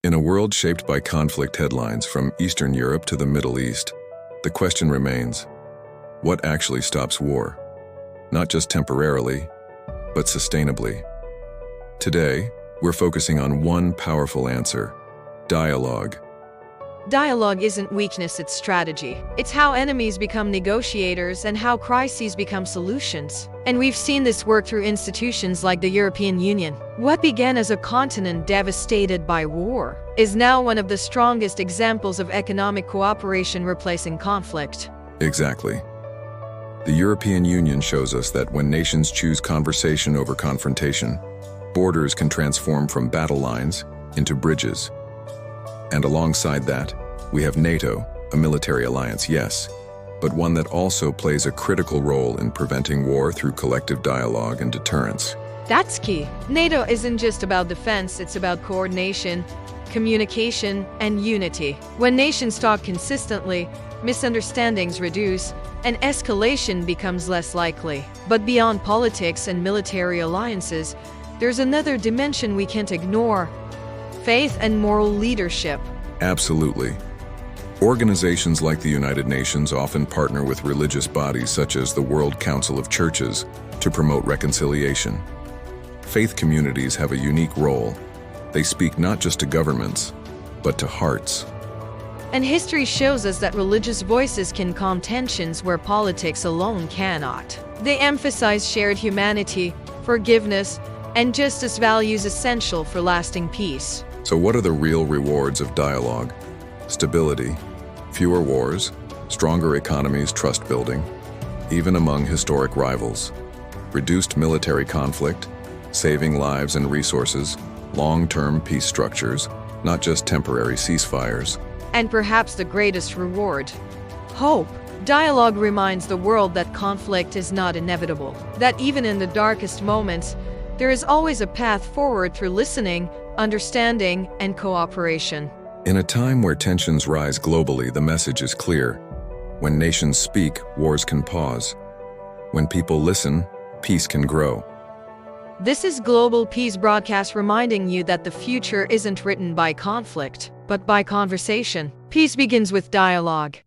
In a world shaped by conflict headlines from Eastern Europe to the Middle East, the question remains, what actually stops war? Not just temporarily, but sustainably. Today, we're focusing on one powerful answer: dialogue. Dialogue isn't weakness, it's strategy. It's how enemies become negotiators and how crises become solutions. And we've seen this work through institutions like the European Union. What began as a continent devastated by war is now one of the strongest examples of economic cooperation replacing conflict. Exactly. The European Union shows us that when nations choose conversation over confrontation, borders can transform from battle lines into bridges. And alongside that, we have NATO, a military alliance, yes, but one that also plays a critical role in preventing war through collective dialogue and deterrence. That's key. NATO isn't just about defense, it's about coordination, communication, and unity. When nations talk consistently, misunderstandings reduce, and escalation becomes less likely. But beyond politics and military alliances, there's another dimension we can't ignore: faith and moral leadership. Absolutely. Organizations like the United Nations often partner with religious bodies such as the World Council of Churches to promote reconciliation. Faith communities have a unique role. They speak not just to governments, but to hearts. And history shows us that religious voices can calm tensions where politics alone cannot. They emphasize shared humanity, forgiveness, and justice, values essential for lasting peace. So what are the real rewards of dialogue? Stability, fewer wars, stronger economies, trust building, even among historic rivals, reduced military conflict, saving lives and resources, long-term peace structures, not just temporary ceasefires. And perhaps the greatest reward: hope. Dialogue reminds the world that conflict is not inevitable, that even in the darkest moments, there is always a path forward through listening, understanding, and cooperation. In a time where tensions rise globally, the message is clear. When nations speak, wars can pause. When people listen, peace can grow. This is Global Peace Broadcast, reminding you that the future isn't written by conflict, but by conversation. Peace begins with dialogue.